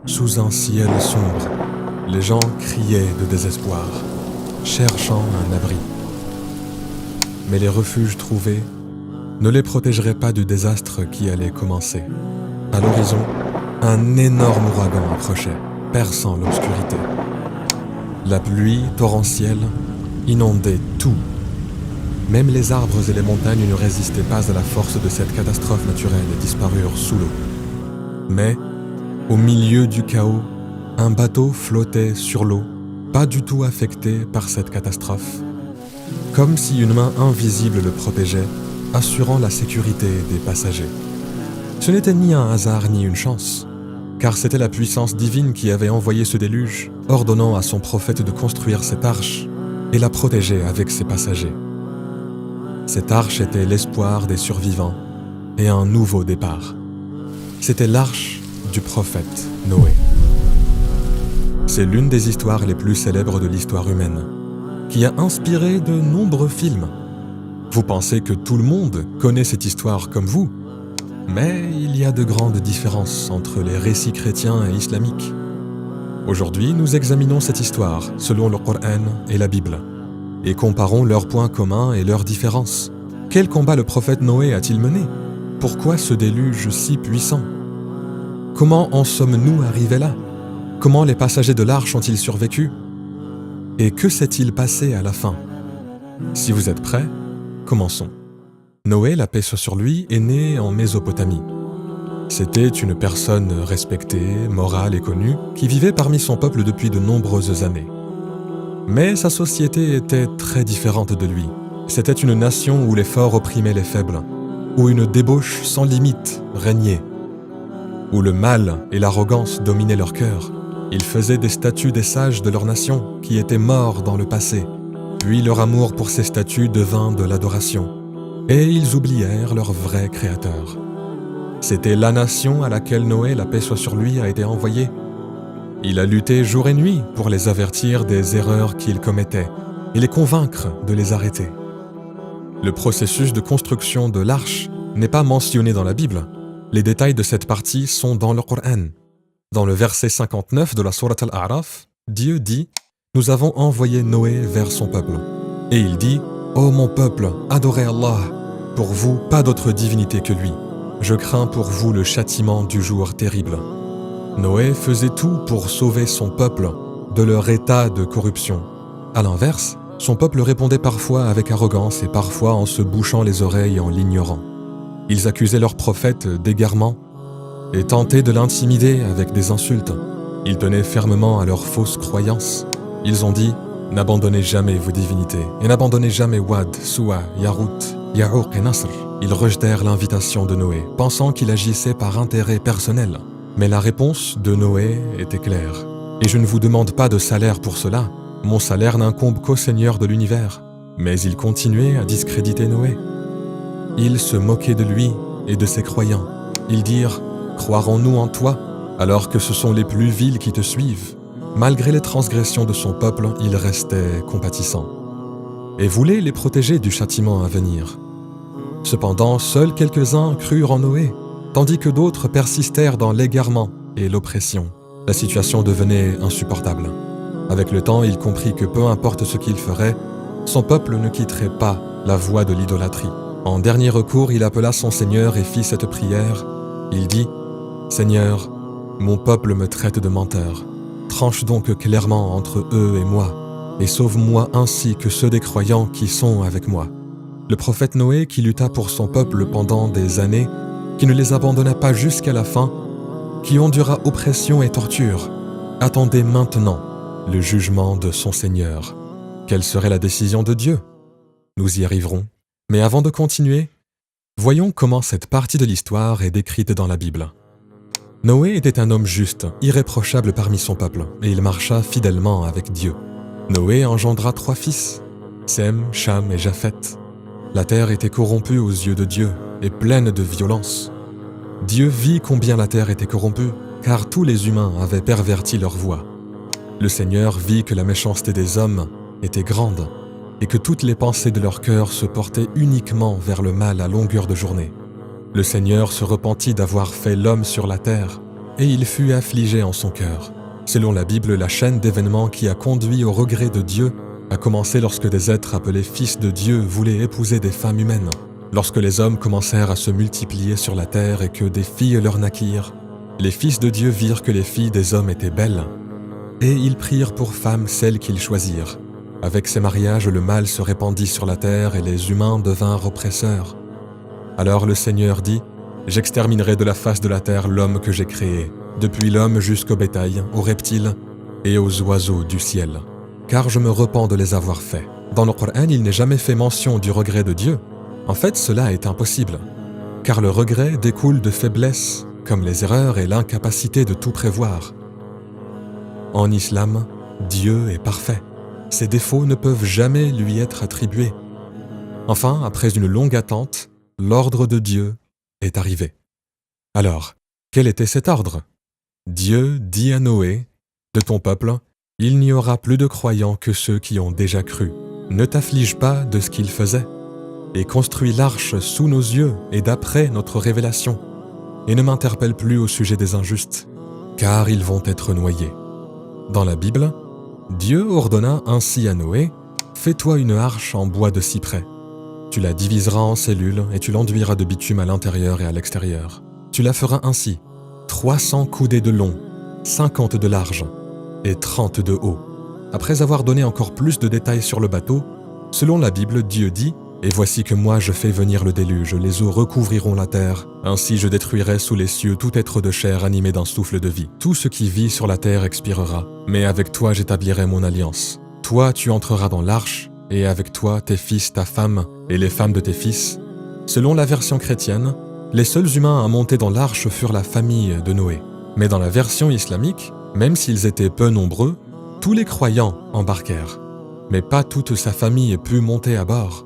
Sous un ciel sombre, les gens criaient de désespoir, cherchant un abri. Mais les refuges trouvés ne les protégeraient pas du désastre qui allait commencer. À l'horizon, un énorme ouragan approchait, perçant l'obscurité. La pluie torrentielle inondait tout. Même les arbres et les montagnes ne résistaient pas à la force de cette catastrophe naturelle et disparurent sous l'eau. Mais, au milieu du chaos, un bateau flottait sur l'eau, pas du tout affecté par cette catastrophe, comme si une main invisible le protégeait, assurant la sécurité des passagers. Ce n'était ni un hasard ni une chance, car c'était la puissance divine qui avait envoyé ce déluge, ordonnant à son prophète de construire cette arche et la protéger avec ses passagers. Cette arche était l'espoir des survivants et un nouveau départ. C'était l'arche du prophète Noé. C'est l'une des histoires les plus célèbres de l'histoire humaine, qui a inspiré de nombreux films. Vous pensez que tout le monde connaît cette histoire comme vous, mais il y a de grandes différences entre les récits chrétiens et islamiques. Aujourd'hui, nous examinons cette histoire selon le Coran et la Bible, et comparons leurs points communs et leurs différences. Quel combat le prophète Noé a-t-il mené? Pourquoi ce déluge si puissant? Comment en sommes-nous arrivés là? Comment les passagers de l'arche ont-ils survécu? Et que s'est-il passé à la fin? Si vous êtes prêts, commençons. Noé, la paix soit sur lui, est né en Mésopotamie. C'était une personne respectée, morale et connue, qui vivait parmi son peuple depuis de nombreuses années. Mais sa société était très différente de lui. C'était une nation où les forts opprimaient les faibles, où une débauche sans limite régnait, où le mal et l'arrogance dominaient leur cœur. Ils faisaient des statues des sages de leur nation qui étaient morts dans le passé, puis leur amour pour ces statues devint de l'adoration, et ils oublièrent leur vrai créateur. C'était la nation à laquelle Noé, la paix soit sur lui, a été envoyé. Il a lutté jour et nuit pour les avertir des erreurs qu'ils commettaient et les convaincre de les arrêter. Le processus de construction de l'arche n'est pas mentionné dans la Bible. Les détails de cette partie sont dans le Coran. Dans le verset 59 de la sourate Al-A'raf, Dieu dit « Nous avons envoyé Noé vers son peuple. » Et il dit « Ô mon peuple, adorez Allah. Pour vous, pas d'autre divinité que lui. Je crains pour vous le châtiment du jour terrible. » Noé faisait tout pour sauver son peuple de leur état de corruption. À l'inverse, son peuple répondait parfois avec arrogance et parfois en se bouchant les oreilles et en l'ignorant. Ils accusaient leur prophète d'égarement et tentaient de l'intimider avec des insultes. Ils tenaient fermement à leurs fausses croyances. Ils ont dit « N'abandonnez jamais vos divinités et n'abandonnez jamais Wad, Suwa, Yarout, Ya'ouq et Nasr. » Ils rejetèrent l'invitation de Noé, pensant qu'il agissait par intérêt personnel. Mais la réponse de Noé était claire. Et je ne vous demande pas de salaire pour cela. Mon salaire n'incombe qu'au Seigneur de l'univers. Mais ils continuaient à discréditer Noé. Ils se moquaient de lui et de ses croyants. Ils dirent « Croirons-nous en toi ?» alors que ce sont les plus vils qui te suivent. Malgré les transgressions de son peuple, il restait compatissant et voulait les protéger du châtiment à venir. Cependant, seuls quelques-uns crurent en Noé, tandis que d'autres persistèrent dans l'égarement et l'oppression. La situation devenait insupportable. Avec le temps, il comprit que peu importe ce qu'il ferait, son peuple ne quitterait pas la voie de l'idolâtrie. En dernier recours, il appela son Seigneur et fit cette prière. Il dit « Seigneur, mon peuple me traite de menteur. Tranche donc clairement entre eux et moi, et sauve-moi ainsi que ceux des croyants qui sont avec moi. » Le prophète Noé, qui lutta pour son peuple pendant des années, qui ne les abandonna pas jusqu'à la fin, qui endura oppression et torture, attendait maintenant le jugement de son Seigneur. Quelle serait la décision de Dieu? Nous y arriverons. Mais avant de continuer, voyons comment cette partie de l'histoire est décrite dans la Bible. Noé était un homme juste, irréprochable parmi son peuple, et il marcha fidèlement avec Dieu. Noé engendra 3 fils, Sem, Cham et Japheth. La terre était corrompue aux yeux de Dieu et pleine de violence. Dieu vit combien la terre était corrompue, car tous les humains avaient perverti leur voie. Le Seigneur vit que la méchanceté des hommes était grande et que toutes les pensées de leur cœur se portaient uniquement vers le mal à longueur de journée. Le Seigneur se repentit d'avoir fait l'homme sur la terre et il fut affligé en son cœur. Selon la Bible, la chaîne d'événements qui a conduit au regret de Dieu a commencé lorsque des êtres appelés fils de Dieu voulaient épouser des femmes humaines. Lorsque les hommes commencèrent à se multiplier sur la terre et que des filles leur naquirent, les fils de Dieu virent que les filles des hommes étaient belles, et ils prirent pour femmes celles qu'ils choisirent. Avec ces mariages, le mal se répandit sur la terre et les humains devinrent oppresseurs. Alors le Seigneur dit, « J'exterminerai de la face de la terre l'homme que j'ai créé, depuis l'homme jusqu'au bétail, aux reptiles et aux oiseaux du ciel, car je me repens de les avoir faits. » Dans le Coran, il n'est jamais fait mention du regret de Dieu. En fait, cela est impossible, car le regret découle de faiblesses, comme les erreurs et l'incapacité de tout prévoir. En islam, Dieu est parfait. Ses défauts ne peuvent jamais lui être attribués. Enfin, après une longue attente, l'ordre de Dieu est arrivé. Alors, quel était cet ordre? Dieu dit à Noé, « De ton peuple, il n'y aura plus de croyants que ceux qui ont déjà cru. Ne t'afflige pas de ce qu'ils faisaient, et construis l'arche sous nos yeux et d'après notre révélation, et ne m'interpelle plus au sujet des injustes, car ils vont être noyés. » Dans la Bible, Dieu ordonna ainsi à Noé, « Fais-toi une arche en bois de cyprès. Tu la diviseras en cellules et tu l'enduiras de bitume à l'intérieur et à l'extérieur. Tu la feras ainsi, 300 coudées de long, 50 de large et 30 de haut. » Après avoir donné encore plus de détails sur le bateau, selon la Bible, Dieu dit, « Et voici que moi je fais venir le déluge, les eaux recouvriront la terre. Ainsi je détruirai sous les cieux tout être de chair animé d'un souffle de vie. Tout ce qui vit sur la terre expirera, mais avec toi j'établirai mon alliance. Toi tu entreras dans l'arche, et avec toi tes fils, ta femme, et les femmes de tes fils. » Selon la version chrétienne, les seuls humains à monter dans l'arche furent la famille de Noé. Mais dans la version islamique, même s'ils étaient peu nombreux, tous les croyants embarquèrent. Mais pas toute sa famille put monter à bord.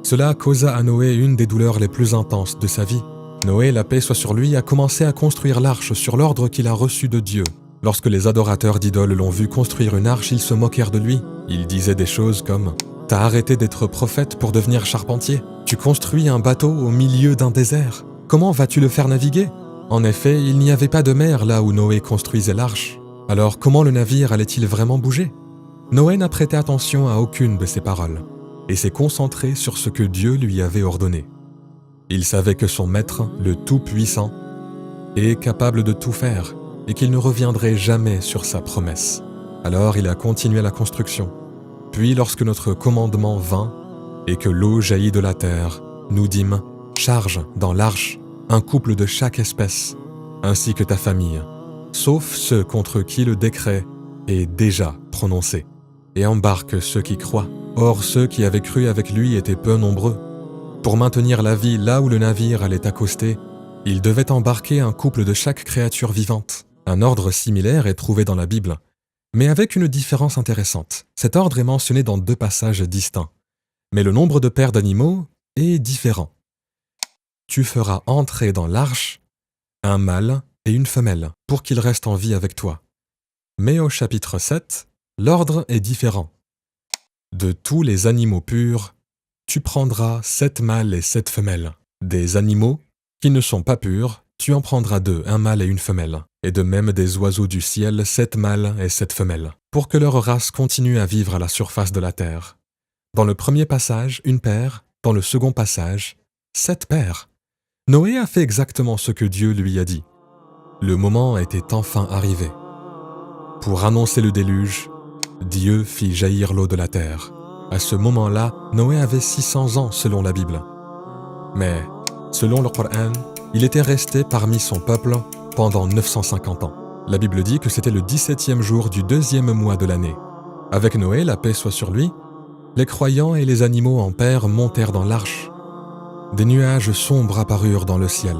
Cela causa à Noé une des douleurs les plus intenses de sa vie. Noé, la paix soit sur lui, a commencé à construire l'arche sur l'ordre qu'il a reçu de Dieu. Lorsque les adorateurs d'idoles l'ont vu construire une arche, ils se moquèrent de lui. Ils disaient des choses comme « T'as arrêté d'être prophète pour devenir charpentier. Tu construis un bateau au milieu d'un désert. Comment vas-tu le faire naviguer ?» En effet, il n'y avait pas de mer là où Noé construisait l'arche. Alors comment le navire allait-il vraiment bouger? Noé n'a prêté attention à aucune de ces paroles et s'est concentré sur ce que Dieu lui avait ordonné. Il savait que son Maître, le Tout-Puissant, est capable de tout faire et qu'il ne reviendrait jamais sur sa promesse. Alors il a continué la construction. Puis lorsque notre commandement vint et que l'eau jaillit de la terre, nous dîmes « Charge dans l'arche un couple de chaque espèce, ainsi que ta famille, sauf ceux contre qui le décret est déjà prononcé, et embarque ceux qui croient. » Or, ceux qui avaient cru avec lui étaient peu nombreux. Pour maintenir la vie là où le navire allait accoster, il devait embarquer un couple de chaque créature vivante. Un ordre similaire est trouvé dans la Bible, mais avec une différence intéressante. Cet ordre est mentionné dans 2 passages distincts, mais le nombre de paires d'animaux est différent. Tu feras entrer dans l'arche un mâle et une femelle pour qu'ils restent en vie avec toi. Mais au chapitre 7, l'ordre est différent. De tous les animaux purs, tu prendras 7 mâles et 7 femelles. Des animaux qui ne sont pas purs, tu en prendras 2, un mâle et une femelle. Et de même des oiseaux du ciel, 7 mâles et 7 femelles, pour que leur race continue à vivre à la surface de la terre. Dans le premier passage, une paire, dans le second passage, 7 paires. Noé a fait exactement ce que Dieu lui a dit. Le moment était enfin arrivé. Pour annoncer le déluge, Dieu fit jaillir l'eau de la terre. À ce moment-là, Noé avait 600 ans selon la Bible. Mais, selon le Coran, il était resté parmi son peuple pendant 950 ans. La Bible dit que c'était le 17e jour du 2e mois de l'année. Avec Noé, la paix soit sur lui, les croyants et les animaux en paire montèrent dans l'arche. Des nuages sombres apparurent dans le ciel,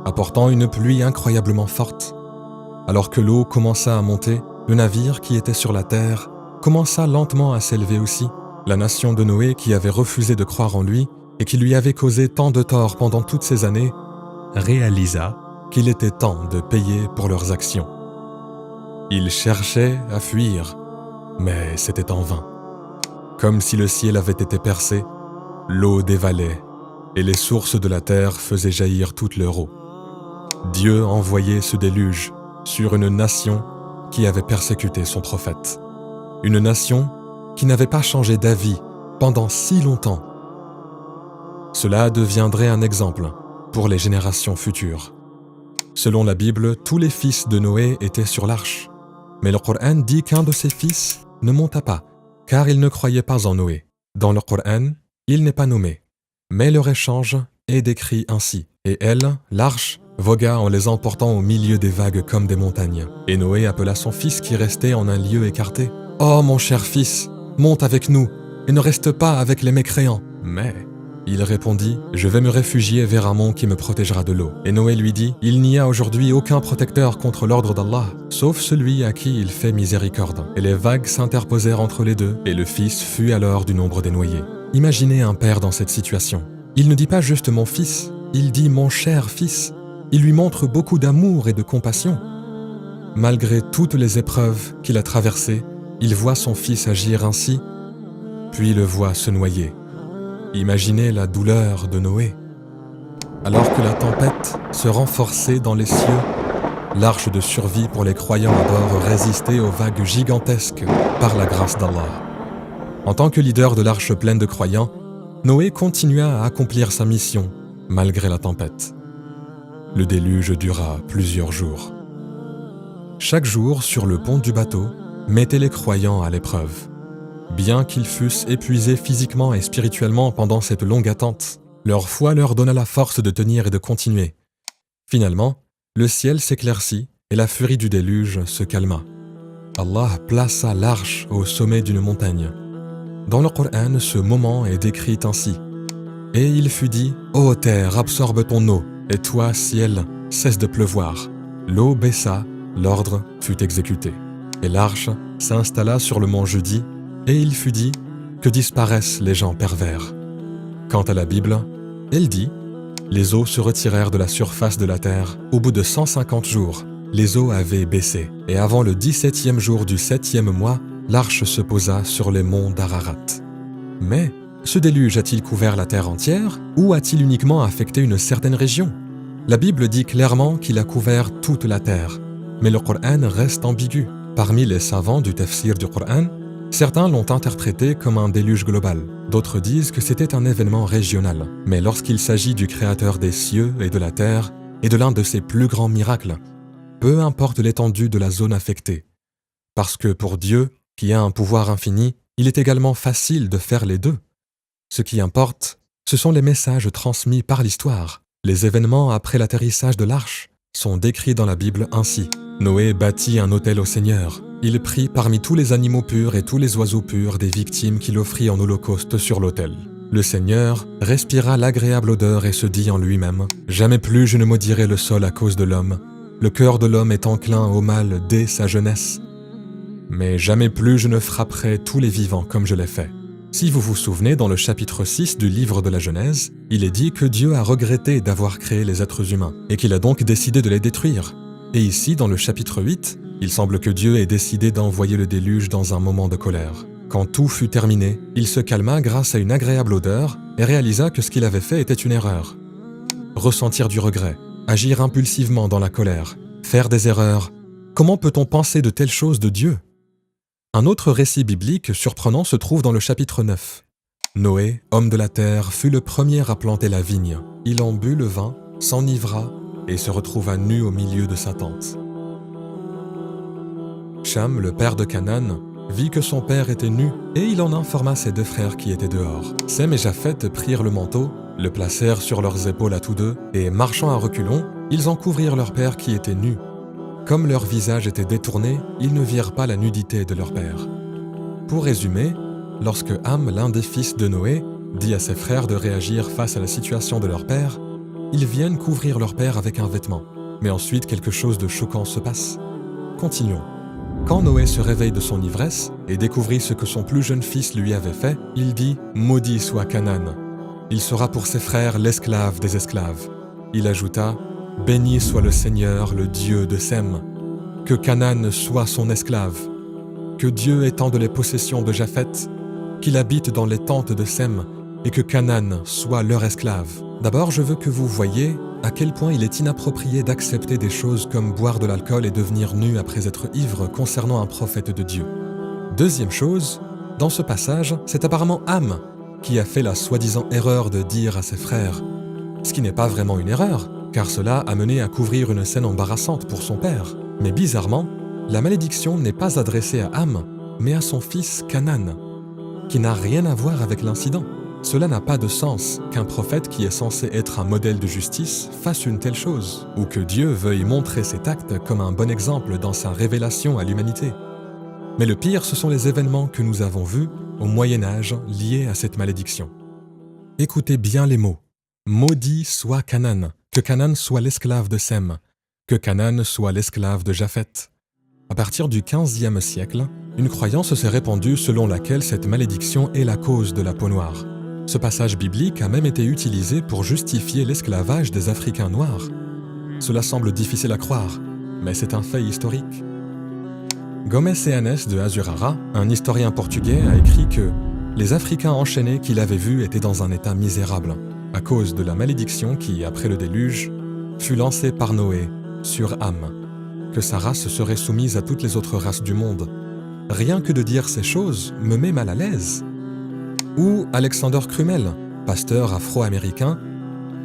apportant une pluie incroyablement forte. Alors que l'eau commença à monter, le navire qui était sur la terre commença lentement à s'élever aussi. La nation de Noé, qui avait refusé de croire en lui et qui lui avait causé tant de tort pendant toutes ces années, réalisa qu'il était temps de payer pour leurs actions. Ils cherchaient à fuir, mais c'était en vain. Comme si le ciel avait été percé, l'eau dévalait et les sources de la terre faisaient jaillir toute leur eau. Dieu envoyait ce déluge sur une nation qui avait persécuté son prophète. Une nation qui n'avait pas changé d'avis pendant si longtemps. Cela deviendrait un exemple pour les générations futures. Selon la Bible, tous les fils de Noé étaient sur l'arche. Mais le Coran dit qu'un de ses fils ne monta pas, car il ne croyait pas en Noé. Dans le Coran, il n'est pas nommé. Mais leur échange est décrit ainsi. Et elle, l'arche, vogua en les emportant au milieu des vagues comme des montagnes. Et Noé appela son fils qui restait en un lieu écarté. « Oh mon cher fils, monte avec nous, et ne reste pas avec les mécréants. » Mais il répondit « Je vais me réfugier vers un mont qui me protégera de l'eau. » Et Noé lui dit « Il n'y a aujourd'hui aucun protecteur contre l'ordre d'Allah, sauf celui à qui il fait miséricorde. » Et les vagues s'interposèrent entre les deux, et le fils fut alors du nombre des noyés. Imaginez un père dans cette situation. Il ne dit pas juste « mon fils », il dit « mon cher fils ». Il lui montre beaucoup d'amour et de compassion. Malgré toutes les épreuves qu'il a traversées, il voit son fils agir ainsi, puis le voit se noyer. Imaginez la douleur de Noé. Alors que la tempête se renforçait dans les cieux, l'arche de survie pour les croyants à bord résistait aux vagues gigantesques par la grâce d'Allah. En tant que leader de l'arche pleine de croyants, Noé continua à accomplir sa mission malgré la tempête. Le déluge dura plusieurs jours. Chaque jour, sur le pont du bateau, mettait les croyants à l'épreuve. Bien qu'ils fussent épuisés physiquement et spirituellement pendant cette longue attente, leur foi leur donna la force de tenir et de continuer. Finalement, le ciel s'éclaircit et la furie du déluge se calma. Allah plaça l'arche au sommet d'une montagne. Dans le Coran, ce moment est décrit ainsi. « Et il fut dit, ô terre, absorbe ton eau, et toi, ciel, cesse de pleuvoir. » L'eau baissa, l'ordre fut exécuté. Et l'arche s'installa sur le mont Judi, et il fut dit que disparaissent les gens pervers. Quant à la Bible, elle dit « Les eaux se retirèrent de la surface de la terre. Au bout de 150 jours, les eaux avaient baissé. Et avant le 17e jour du 7e mois, l'arche se posa sur les monts d'Ararat. » Mais ce déluge a-t-il couvert la terre entière ou a-t-il uniquement affecté une certaine région? La Bible dit clairement qu'il a couvert toute la terre. Mais le Coran reste ambigu. Parmi les savants du tafsir du Coran, certains l'ont interprété comme un déluge global. D'autres disent que c'était un événement régional. Mais lorsqu'il s'agit du Créateur des cieux et de la terre et de l'un de ses plus grands miracles, peu importe l'étendue de la zone affectée. Parce que pour Dieu, qui a un pouvoir infini, il est également facile de faire les deux. Ce qui importe, ce sont les messages transmis par l'histoire. Les événements après l'atterrissage de l'arche sont décrits dans la Bible ainsi. Noé bâtit un autel au Seigneur. Il prit parmi tous les animaux purs et tous les oiseaux purs des victimes qu'il offrit en holocauste sur l'autel. Le Seigneur respira l'agréable odeur et se dit en lui-même « Jamais plus je ne maudirai le sol à cause de l'homme. Le cœur de l'homme est enclin au mal dès sa jeunesse. Mais jamais plus je ne frapperai tous les vivants comme je l'ai fait. » Si vous vous souvenez, dans le chapitre 6 du livre de la Genèse, il est dit que Dieu a regretté d'avoir créé les êtres humains et qu'il a donc décidé de les détruire. Et ici, dans le chapitre 8, il semble que Dieu ait décidé d'envoyer le déluge dans un moment de colère. Quand tout fut terminé, il se calma grâce à une agréable odeur et réalisa que ce qu'il avait fait était une erreur. Ressentir du regret, agir impulsivement dans la colère, faire des erreurs, comment peut-on penser de telles choses de Dieu ? Un autre récit biblique surprenant se trouve dans le chapitre 9. Noé, homme de la terre, fut le premier à planter la vigne. Il en but le vin, s'enivra et se retrouva nu au milieu de sa tente. Cham, le père de Canaan, vit que son père était nu et il en informa ses deux frères qui étaient dehors. Sem et Japheth prirent le manteau, le placèrent sur leurs épaules à tous deux et, marchant à reculons, ils en couvrirent leur père qui était nu. Comme leur visage était détourné, ils ne virent pas la nudité de leur père. Pour résumer, lorsque Ham, l'un des fils de Noé, dit à ses frères de réagir face à la situation de leur père, ils viennent couvrir leur père avec un vêtement. Mais ensuite, quelque chose de choquant se passe. Continuons. Quand Noé se réveille de son ivresse et découvrit ce que son plus jeune fils lui avait fait, il dit « Maudit soit Canaan. Il sera pour ses frères l'esclave des esclaves. » Il ajouta « Béni soit le Seigneur, le Dieu de Sem. Que Canaan soit son esclave. Que Dieu étende les possessions de Japheth, qu'il habite dans les tentes de Sem, et que Canaan soit leur esclave. » D'abord, je veux que vous voyiez à quel point il est inapproprié d'accepter des choses comme boire de l'alcool et devenir nu après être ivre concernant un prophète de Dieu. Deuxième chose, dans ce passage, c'est apparemment Ham qui a fait la soi-disant erreur de dire à ses frères, ce qui n'est pas vraiment une erreur, car cela a mené à couvrir une scène embarrassante pour son père. Mais bizarrement, la malédiction n'est pas adressée à Ham, mais à son fils Canaan, qui n'a rien à voir avec l'incident. Cela n'a pas de sens qu'un prophète qui est censé être un modèle de justice fasse une telle chose, ou que Dieu veuille montrer cet acte comme un bon exemple dans sa révélation à l'humanité. Mais le pire, ce sont les événements que nous avons vus au Moyen-Âge liés à cette malédiction. Écoutez bien les mots. Maudit soit Canaan, que Canaan soit l'esclave de Sem, que Canaan soit l'esclave de Japheth. À partir du XVe siècle, une croyance s'est répandue selon laquelle cette malédiction est la cause de la peau noire. Ce passage biblique a même été utilisé pour justifier l'esclavage des Africains noirs. Cela semble difficile à croire, mais c'est un fait historique. Gomes Eanes de Azurara, un historien portugais, a écrit que les Africains enchaînés qu'il avait vus étaient dans un état misérable, à cause de la malédiction qui, après le déluge, fut lancée par Noé sur Ham, que sa race serait soumise à toutes les autres races du monde. Rien que de dire ces choses me met mal à l'aise. Ou Alexander Crummell, pasteur afro-américain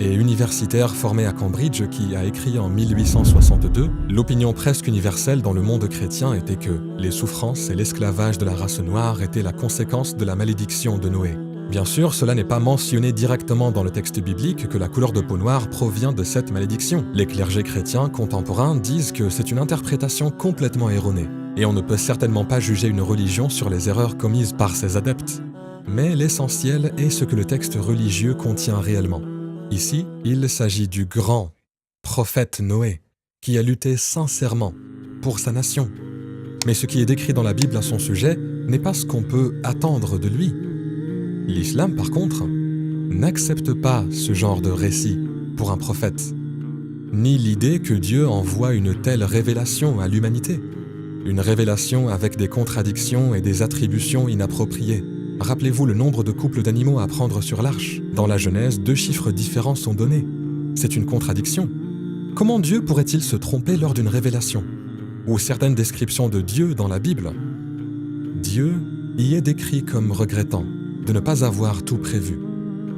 et universitaire formé à Cambridge qui a écrit en 1862 « L'opinion presque universelle dans le monde chrétien était que les souffrances et l'esclavage de la race noire étaient la conséquence de la malédiction de Noé. » Bien sûr, cela n'est pas mentionné directement dans le texte biblique que la couleur de peau noire provient de cette malédiction. Les clergés chrétiens contemporains disent que c'est une interprétation complètement erronée, et on ne peut certainement pas juger une religion sur les erreurs commises par ses adeptes. Mais l'essentiel est ce que le texte religieux contient réellement. Ici, il s'agit du grand prophète Noé, qui a lutté sincèrement pour sa nation. Mais ce qui est décrit dans la Bible à son sujet n'est pas ce qu'on peut attendre de lui. L'islam, par contre, n'accepte pas ce genre de récit pour un prophète, ni l'idée que Dieu envoie une telle révélation à l'humanité, une révélation avec des contradictions et des attributions inappropriées. Rappelez-vous le nombre de couples d'animaux à prendre sur l'arche. Dans la Genèse, 2 chiffres différents sont donnés. C'est une contradiction. Comment Dieu pourrait-il se tromper lors d'une révélation? Ou certaines descriptions de Dieu dans la Bible. Dieu y est décrit comme regrettant de ne pas avoir tout prévu,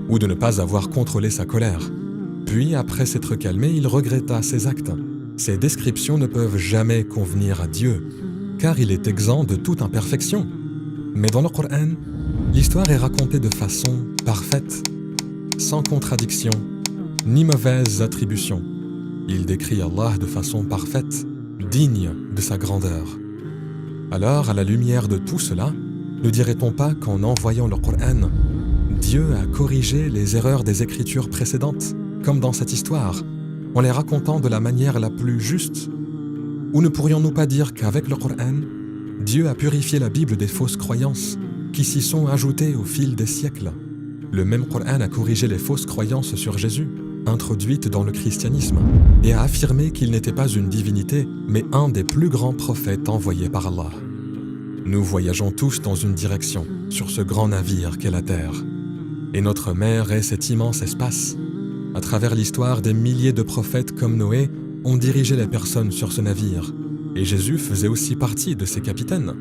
ou de ne pas avoir contrôlé sa colère. Puis, après s'être calmé, il regretta ses actes. Ces descriptions ne peuvent jamais convenir à Dieu, car il est exempt de toute imperfection. Mais dans le Coran, l'histoire est racontée de façon parfaite, sans contradiction, ni mauvaises attributions. Il décrit Allah de façon parfaite, digne de sa grandeur. Alors, à la lumière de tout cela, ne dirait-on pas qu'en envoyant le Coran, Dieu a corrigé les erreurs des écritures précédentes, comme dans cette histoire, en les racontant de la manière la plus juste? Ou ne pourrions-nous pas dire qu'avec le Coran, Dieu a purifié la Bible des fausses croyances qui s'y sont ajoutées au fil des siècles? Le même Coran a corrigé les fausses croyances sur Jésus, introduites dans le christianisme, et a affirmé qu'il n'était pas une divinité, mais un des plus grands prophètes envoyés par Allah. Nous voyageons tous dans une direction, sur ce grand navire qu'est la Terre. Et notre mer est cet immense espace. À travers l'histoire, des milliers de prophètes comme Noé ont dirigé les personnes sur ce navire, et Jésus faisait aussi partie de ces capitaines.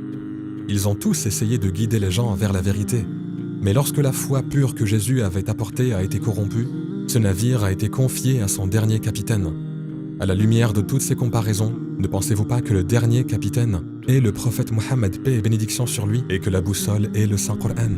Ils ont tous essayé de guider les gens vers la vérité. Mais lorsque la foi pure que Jésus avait apportée a été corrompue, ce navire a été confié à son dernier capitaine. À la lumière de toutes ces comparaisons, ne pensez-vous pas que le dernier capitaine est le prophète Mohammed, paix et bénédiction sur lui, et que la boussole est le Saint Coran?